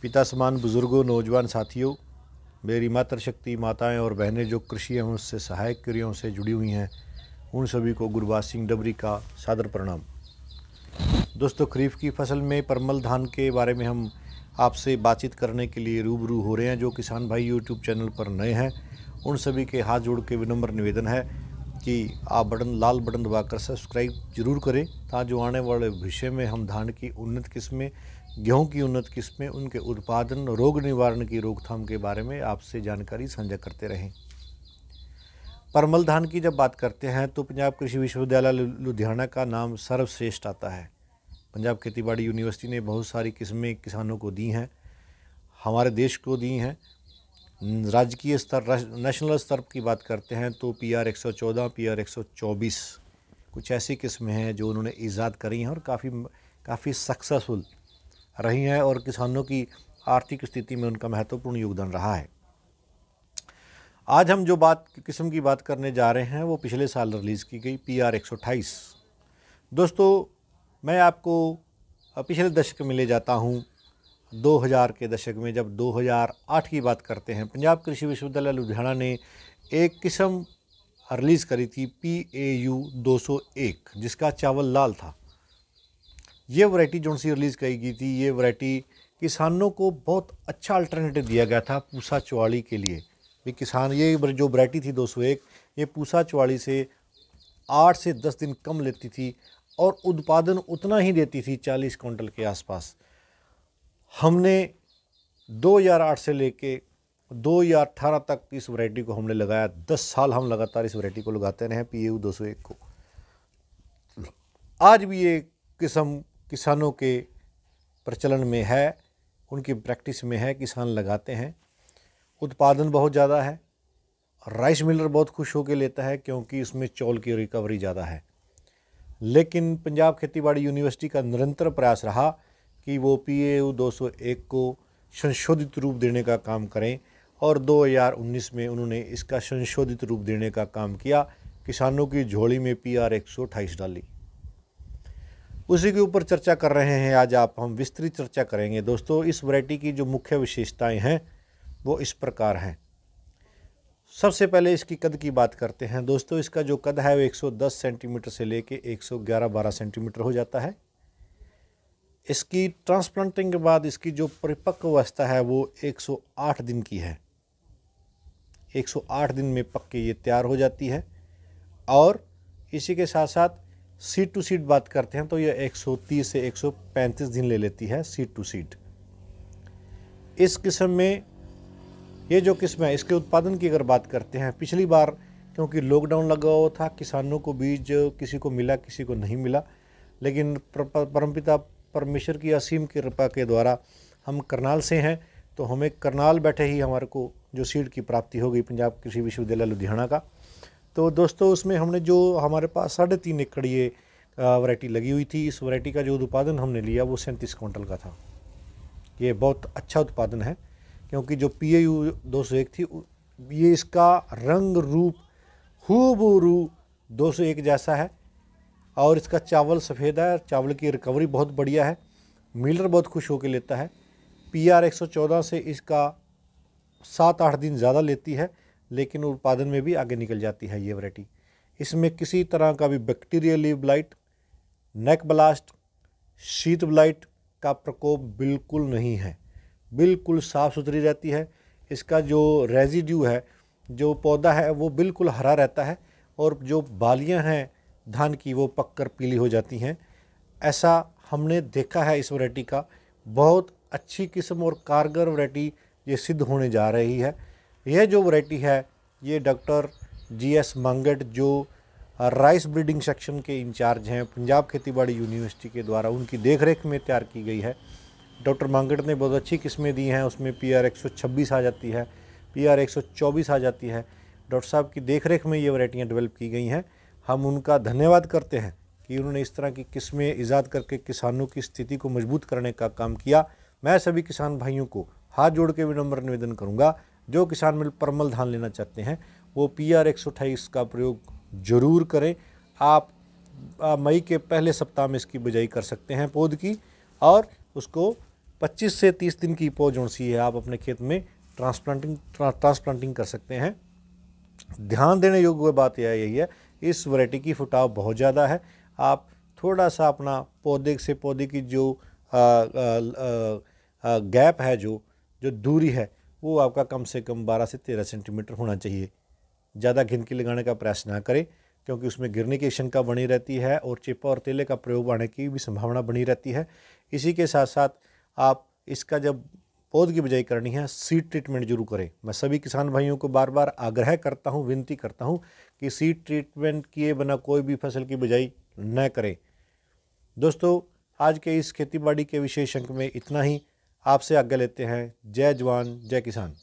पिता समान बुजुर्गों, नौजवान साथियों, मेरी मातृशक्ति माताएं और बहनें जो कृषि एवं उससे सहायक क्रियाओं से जुड़ी हुई हैं, उन सभी को गुरबाज सिंह डबरी का सादर प्रणाम। दोस्तों, खरीफ की फसल में परमल धान के बारे में हम आपसे बातचीत करने के लिए रूबरू हो रहे हैं। जो किसान भाई यूट्यूब चैनल पर नए हैं, उन सभी के हाथ जोड़ के विनम्र निवेदन है कि आप लाल बटन दबाकर सब्सक्राइब जरूर करें, ताकि जो आने वाले भविष्य में हम धान की उन्नत किस्में, गेहूं की उन्नत किस्में, उनके उत्पादन, रोग निवारण की रोकथाम के बारे में आपसे जानकारी साझा करते रहें। परमल धान की जब बात करते हैं तो पंजाब कृषि विश्वविद्यालय लुधियाना का नाम सर्वश्रेष्ठ आता है। पंजाब खेतीबाड़ी यूनिवर्सिटी ने बहुत सारी किस्में किसानों को दी हैं, हमारे देश को दी हैं। राजकीय स्तर, नेशनल स्तर की बात करते हैं तो PR 114, PR 124 कुछ ऐसी किस्में हैं जो उन्होंने ईजाद करी हैं और काफ़ी सक्सेसफुल रही हैं और किसानों की आर्थिक स्थिति में उनका महत्वपूर्ण योगदान रहा है। आज हम जो किस्म की बात करने जा रहे हैं वो पिछले साल रिलीज़ की गई PR 128। दोस्तों, मैं आपको पिछले दशक में ले जाता हूँ 2000 के दशक में। जब 2008 की बात करते हैं, पंजाब कृषि विश्वविद्यालय लुधियाना ने एक किस्म रिलीज़ करी थी PAU 201, जिसका चावल लाल था। ये वैरायटी जो सी रिलीज़ की गई थी, ये वैरायटी किसानों को बहुत अच्छा अल्टरनेटिव दिया गया था पूसा चौवाली के लिए। भी किसान, ये जो वैरायटी थी 201, ये पूसा चौवाली से 8 से 10 दिन कम लेती थी और उत्पादन उतना ही देती थी, 40 क्विंटल के आसपास। हमने 2008 से लेके 2018 तक इस वैरायटी को हमने लगाया। 10 साल हम लगातार इस वैरायटी को लगाते रहे हैं, PAU 201 को। आज भी ये किस्म किसानों के प्रचलन में है, उनकी प्रैक्टिस में है, किसान लगाते हैं। उत्पादन बहुत ज़्यादा है, राइस मिलर बहुत खुश होकर लेता है क्योंकि उसमें चौल की रिकवरी ज़्यादा है। लेकिन पंजाब खेतीबाड़ी यूनिवर्सिटी का निरंतर प्रयास रहा कि वो PAU 201 को संशोधित रूप देने का काम करें और 2019 में उन्होंने इसका संशोधित रूप देने का काम किया। किसानों की झोली में PR 128 डाली। उसी के ऊपर चर्चा कर रहे हैं आज हम विस्तृत चर्चा करेंगे। दोस्तों, इस वैरायटी की जो मुख्य विशेषताएं हैं वो इस प्रकार हैं। सबसे पहले इसकी कद की बात करते हैं। दोस्तों, इसका जो कद है वो 110 सेंटीमीटर से लेके 111-12 सेंटीमीटर हो जाता है। इसकी ट्रांसप्लांटिंग के बाद इसकी जो परिपक्व अवस्था है वो 108 दिन की है। 108 दिन में पक के ये तैयार हो जाती है। और इसी के साथ साथ सीड टू सीड बात करते हैं तो ये 130 से 135 दिन ले लेती है सीड टू सीड। इस किस्म में ये जो किस्म है, इसके उत्पादन की अगर बात करते हैं, पिछली बार क्योंकि लॉकडाउन लगा हुआ था, किसानों को बीज किसी को मिला, किसी को नहीं मिला, लेकिन परमपिता परमेश्वर की असीम कृपा के द्वारा हम करनाल से हैं, तो हमें करनाल बैठे ही हमारे को जो सीड की प्राप्ति हो गई पंजाब कृषि विश्वविद्यालय लुधियाना का। तो दोस्तों, उसमें हमने जो हमारे पास 3.5 एकड़ ये वैरायटी लगी हुई थी, इस वैरायटी का जो उत्पादन हमने लिया वो 37 क्विंटल का था। ये बहुत अच्छा उत्पादन है क्योंकि जो PAU 201 थी, ये इसका रंग रूप हूबहू 201 जैसा है और इसका चावल सफ़ेद है, चावल की रिकवरी बहुत बढ़िया है, मिलर बहुत खुश होकर लेता है। PR 114 से इसका 7-8 दिन ज़्यादा लेती है, लेकिन उत्पादन में भी आगे निकल जाती है ये वैरायटी। इसमें किसी तरह का भी बैक्टीरियल लीफ ब्लाइट, नेक ब्लास्ट, शीत ब्लाइट का प्रकोप बिल्कुल नहीं है, बिल्कुल साफ़ सुथरी रहती है। इसका जो रेजिड्यू है, जो पौधा है, वो बिल्कुल हरा रहता है और जो बालियां हैं धान की वो पककर पीली हो जाती हैं। ऐसा हमने देखा है इस वैरायटी का। बहुत अच्छी किस्म और कारगर वैरायटी ये सिद्ध होने जा रही है। यह जो वैरायटी है ये डॉक्टर GS मांगट, जो राइस ब्रीडिंग सेक्शन के इंचार्ज हैं पंजाब खेतीबाड़ी यूनिवर्सिटी के द्वारा, उनकी देखरेख में तैयार की गई है। डॉक्टर मांगट ने बहुत अच्छी किस्में दी हैं, उसमें PR 126 आ जाती है, PR 124 आ जाती है। डॉक्टर साहब की देखरेख में ये वैरायटियाँ डेवलप की गई हैं। हम उनका धन्यवाद करते हैं कि उन्होंने इस तरह की किस्में ईजाद करके किसानों की स्थिति को मजबूत करने का काम किया। मैं सभी किसान भाइयों को हाथ जोड़ के विनम्र निवेदन करूँगा, जो किसान मिल परमल धान लेना चाहते हैं वो PR 128 का प्रयोग ज़रूर करें। आप मई के पहले सप्ताह में इसकी बिजाई कर सकते हैं पौध की, और उसको 25 से 30 दिन की पौध जोन सी है आप अपने खेत में ट्रांसप्लांटिंग कर सकते हैं। ध्यान देने योग्य बात यही है, इस वैरायटी की फुटाव बहुत ज़्यादा है। आप थोड़ा सा अपना पौधे से पौधे की जो गैप है, जो दूरी है, वो आपका कम से कम 12 से 13 सेंटीमीटर होना चाहिए। ज़्यादा घिनकी लगाने का प्रयास ना करें, क्योंकि उसमें गिरने की आशंका बनी रहती है और चिपा और तेले का प्रयोग आने की भी संभावना बनी रहती है। इसी के साथ साथ आप इसका जब पौध की बिजाई करनी है, सीड ट्रीटमेंट जरूर करें। मैं सभी किसान भाइयों को बार बार आग्रह करता हूं, विनती करता हूं कि सीड ट्रीटमेंट किए बिना कोई भी फसल की बिजाई न करें। दोस्तों, आज के इस खेतीबाड़ी के विशेष अंक में इतना ही। आपसे आज्ञा लेते हैं। जय जवान जय किसान।